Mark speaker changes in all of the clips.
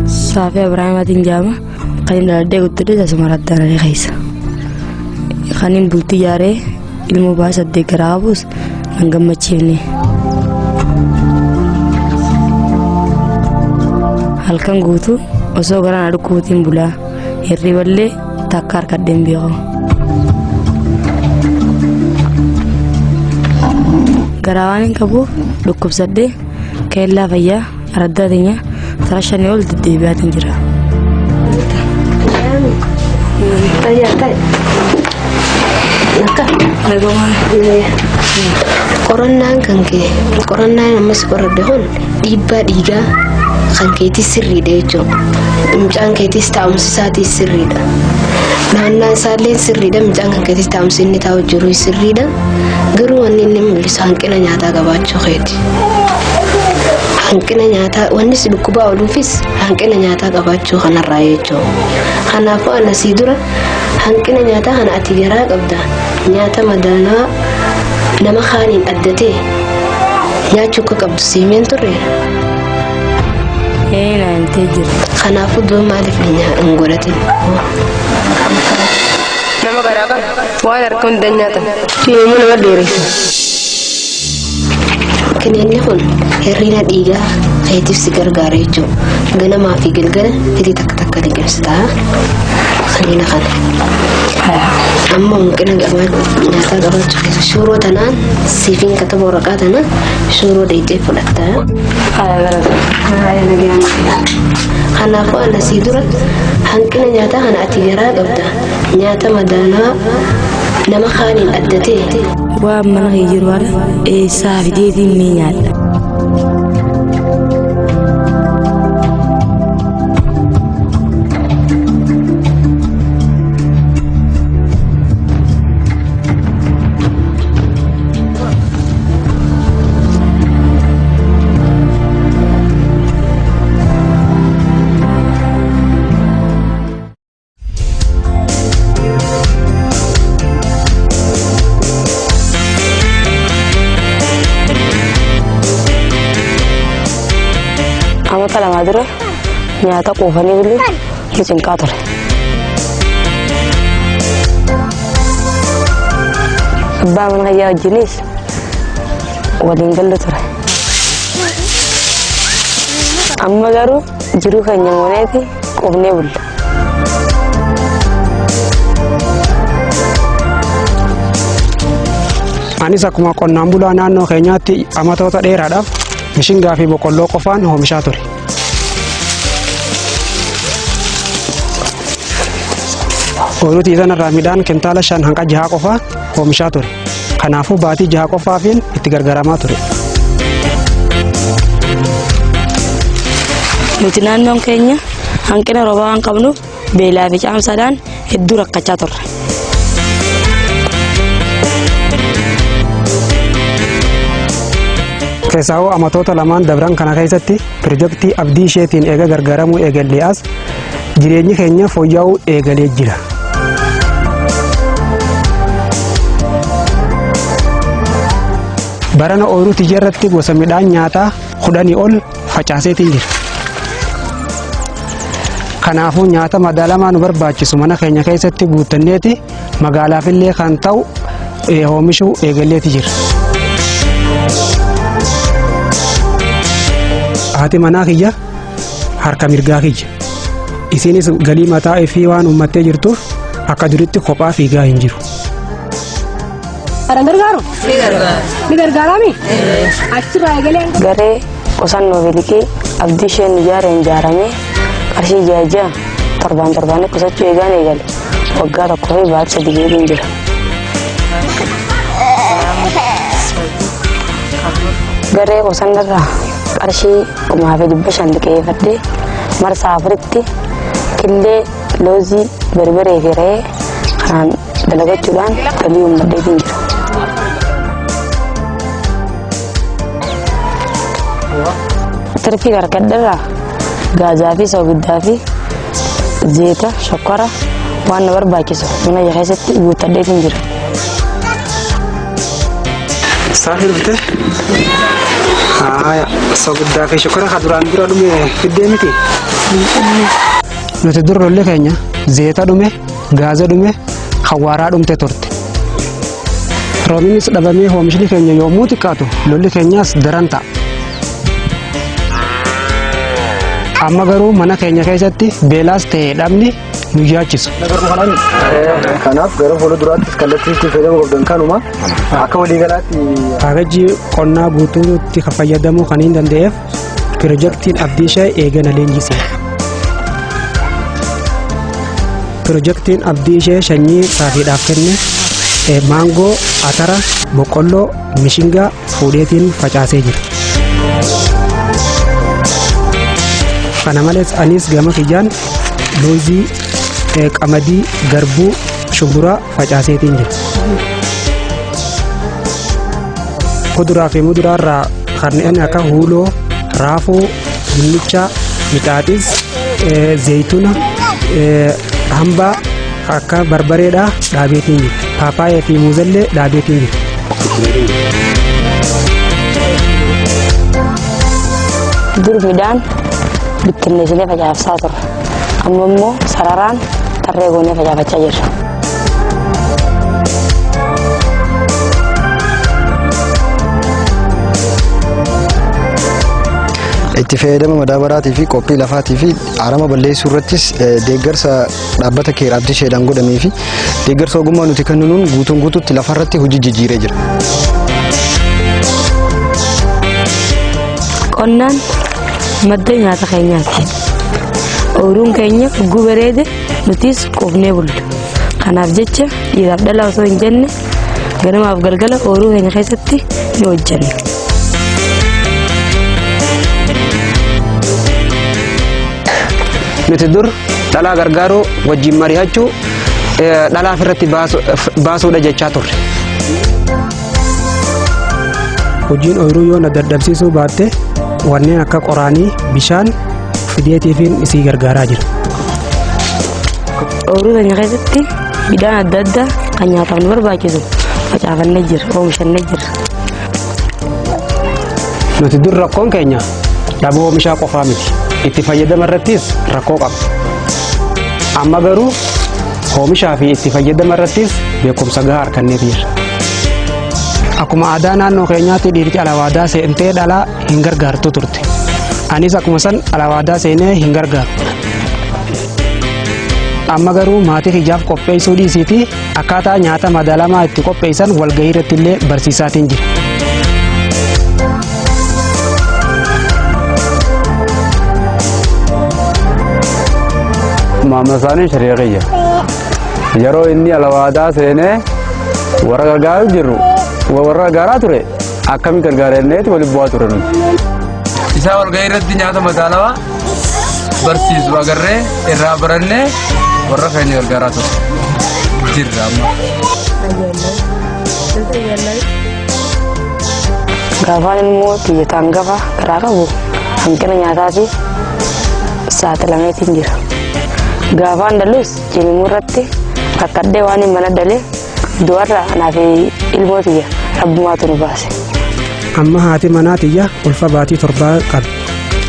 Speaker 1: Safi Ibrahim Atinjama kan dalde gutude sasamaradana le khaisa kanin bulti yare ilmu bahasa de garabus nangamachini halkan gutu oso garan adu kutin bula herri balle takar kadem biyo garawanin kabu dukub sadde kella fayya aradadanya sarashani ol dibiatin jira
Speaker 2: taya naka
Speaker 1: legongan
Speaker 2: corona kanke corona mas korode hon diga kanke ti sirri de jo mjan ke ti stam sati sirri da nanna sale sirri da mjan kanke ti stam sinni taw juru sirri da garu wanni nim lisan kena nyata gabacho kheti hankina nyata wanni sidukuba olufis hankina nyata gabacho khana rayecho khana fa nasidura hankina nyata khana atijara qabda nyata madana nama khanin addate nyachu ka qabdu simen turre
Speaker 1: na antejir
Speaker 2: khana fudu malif nya ngolatin
Speaker 3: nama garaka wala kon danyata
Speaker 2: timu na dere kenenne hon herina diga kaytif sigar garejo gana ma fi gelgala idi tak tak digemsta khalina khan amma mungkin gabat nyata gabat shuru tanan sifin kata borakatana shuru deite fulakta
Speaker 1: ay nagian
Speaker 2: khana fa nasidura hankina nyata hana atijara gabda nyata madana nama khanin addate
Speaker 1: wa man hijirwar e safidedi minyal kala madura nyata kofani bulu kicin kator ba man ya jinis wadin gallutura amma garu jiru kan yangoneti kofne bulu
Speaker 4: anis akkuma qonnaan bulaa naannoo keenyaatti amatoota dheeraadhaaf mishingaa fi boqqolloo qofaan oomishaa ture. Ooyiruutii sanarraa midhaan kintaala 5 hanga 6 qofaa oomishaa ture. Kanaafuu baatii 6 qofaafiin itti gargaaramaa ture.
Speaker 1: Nuti naannoon keenya hanqina roobaa waan qabnuuf beelaa fi caamsaadhaan hedduu rakkachaa turre.
Speaker 4: Keessaa amatoota lamaan dabran kana keessatti pirojektii abdii isheetiin eega gargaaramuu eegalee as jireenyi keenya fooyya'uu eegalee jira. Barana ooyiruutii irratti gosa midhaan nyaataa 10 ol facaaseetiin jira. Kanaafuu nyaata madaalamaa nu barbaachisu mana keenya keessatti guutanneeti magaalaafillee kan ta'u oomishuu eegaleeti jira. Haati manaa kiyya harka mirgaa kiyya. Isinis galii mataa fi waan uummattee jirtuuf akka duritti kophaa fiigaa hin jiru.
Speaker 3: Ni gargaarami?
Speaker 2: Achirraa eegalee
Speaker 1: Garee qusannoo bilikii abdii isheen ijaarame qarshii jaajaa torbaan qusachuu eegaan eegale waggaa tokkoo fi baatii 3 jira. Garee qusannarraa qarshii 500 liqeeffadhee marsaa 4tti killee loozii barbaree fi re'ee kan dalagachuudhaan galii uummadheetiin jira. tirfii gargaddarraa gaazaa fi soogiddaa fi zeeta shokkora waan na barbaachisu mana keessatti guuttadheetiin jira.
Speaker 4: Saafii dhuftee? Soogiddaa fi shokkora kan duraan dura dhume fiddee miti? Nuti dur lolli keenya zeeta dhume, gaaza dhume, hawaaraa dhumte turte. Roominis dhabamee oomishni keenya yommuu xiqqaatu lolli keenyaas daran ta'a. Amma garuu mana keenya keessatti beelaas ta'ee dhabni nu yaachisu.
Speaker 5: Kanaaf gara fuulduraattis kallattii itti fayyadamu qabdan kanuma akka waliigalaatti
Speaker 4: paakajii qonnaa guutuutti fayyadamuu kan hin danda'eef pirojektiin abdii ishee eegana leenjise. Pirojektiin abdii ishee sanyii saafiidhaaf kenne maangoo, atara, boqqolloo, mishingaa fuudheetiin facaasee jira. Kana malees anis gama kiyyaan loozii, qamadii, garbuu, shumburaa facaaseetiin jira. Kuduraa fi muduraarraa kanneen akka huuloo, raafuu, dinnichaa, mixaaxis, zayituna, hambaa akka barbareedhaa dhaabeetiin jira. Paappaayyaa fi muuzillee dhaabeetiin jira.
Speaker 1: Dur midhaan bittinneessinee facaafsaa turre. Amma immoo sararaan tarree goonee facaafachaa jirra.
Speaker 5: itti fayyadama madaabaraatii fi qophii lafaatii fi arama balleessuu irrattis deeggarsa dhaabbata keer abdii isheedhaan godhamee fi deeggarsa ogummaa nuti kennuun guutuun guutuutti lafarratti hojii jijjiiree jira.
Speaker 1: Qonnaan madda nyaata keenyaati. Ooyiruun keenya guguu bareede nutis qofnee bulla. Kanaaf jecha dhiiraaf dhalaa osoo hin jenne ganamaaf galgala ooyiruu keenya keessatti ni hojjenna.
Speaker 4: Nuti dur dhalaa gargaaruu wajjin mari'achuu dhalaaf irratti baasuudha jechaa turre. Hojiin ooyiruu yoo na dadhabsiisuu baatte wanneen akka qoraanii, bishaan fideetiifiin isii gargaaraa jira.
Speaker 1: Ooyiruu keenya keessatti midhaan adda addaa kan nyaataaf nu barbaachisu facaafannee jira, oomishannee jira.
Speaker 4: Nuti dur rakkoon keenya dhaboo oomishaa qofaa miti. Itti fayyadama irrattis rakkoo qaba. Amma garuu oomishaa fi itti fayyadama irrattis beekumsa gahaa arganneef jirra. Akkuma aadaa naannoo keenyaatti dhiirti alawaadaa seentee dhalaa hin gargaartu turte. Anis akkuma san alawaadaa seenee hin gargaaru. Amma garuu maatii kiyyaaf qopheessuu dhiisiiti akkaataa nyaata madaalamaa itti qopheessan walgahii irratti illee barsiisaatiin jira.
Speaker 6: Maammasaanii shari'aqiyya yeroo inni alawaadaa seenee warra gargaaraa jiru warra gargaaraa ture akkami gargaaranneeti waliin bu'aa ture nuti.
Speaker 7: Isaa walgahii irratti nyaata madaalawaa barsiisu agarree irraa barannee warra keenya gargaaraa ture jirra amma.
Speaker 1: Gaafaan immoo xiyyataan gafa garaa qabu hanqina nyaataatiif saaxilameetiin jira. Gaafaan dalus cimimuu irratti kakkadhee waan hin mana dalee du'arraa naaf ilmoo tiyya rabbumaatu nu baase.
Speaker 4: Amma haati manaa tiyya ulfa baatii 7 qabi.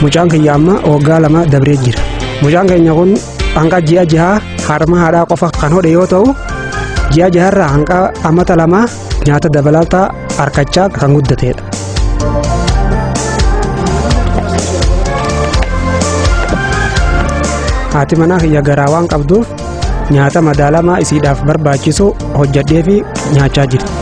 Speaker 4: Mucaan kiyya amma waggaa 2 dabree jira. Mucaan keenya kun hanga ji'a 6 harma haadhaa qofa kan hodhe yoo ta'u ji'a 6 irraa hanga amata 2 nyaata dabalataa harkachaa kan guddateedha. Haati manaa kiyya garaa waan qabduuf nyaata madaalamaa isiidhaaf barbaachisu hojjadhee fi nyaachaa jirti.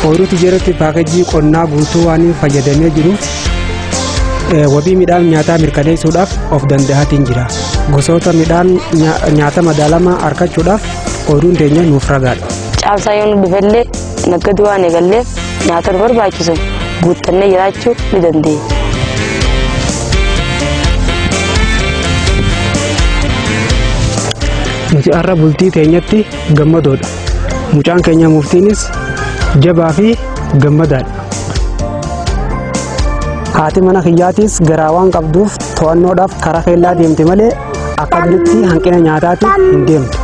Speaker 4: Ooyiruu tijeeratti paakajii qonnaa guutuu waan fayyadamee jiruuf wabii midhaan nyaataa mirkaneessuudhaaf of danda'aatiin jira. Gosoota midhaan nyaata madaalamaa argachuudhaaf ooyiruun teenya nuuf ragaadha.
Speaker 1: Caamsaa yoo nu dhufellee naggaduu waan eegalleef nyaata nu barbaachisu guuttannee jiraachuu ni dandeenya.
Speaker 4: Nuti har'a bultii teenyatti gammadoodha. Mucaan keenya muftiinis jabaa fi gammadaadha. Haati mana kiyyaatis garaa waan qabduuf to'annoodhaaf karaa keellaa deemte malee akka duritti hanqina nyaataatiin hin deemtu.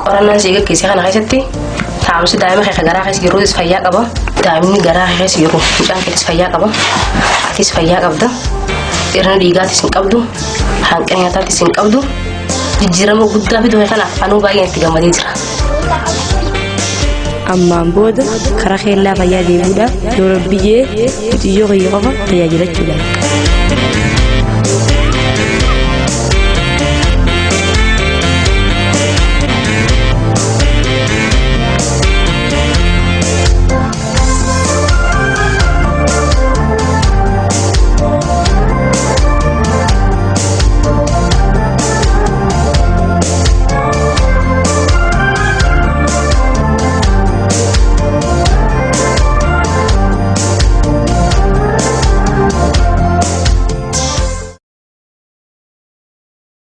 Speaker 2: Qorannaan si gaggeessee kana keessatti taa'umsi daa'ima keessa garaa keessa jiruutis fayyaa qaba. Daa'imni garaa keessa jiru mucaan keessa fayyaa qaba. Atis fayyaa qabda. Dhirna dhiigaatis hin qabdu. Hanqina nyaataatis hin qabdu. Jijjiirama guddaa fiduu kanaaf anuu baay'een itti gammadee jira.
Speaker 1: Ammaan booda karaa keellaa fayyaa deemuudhaaf yeroo biyyee xiyyoo qofa tajaajilachuudha.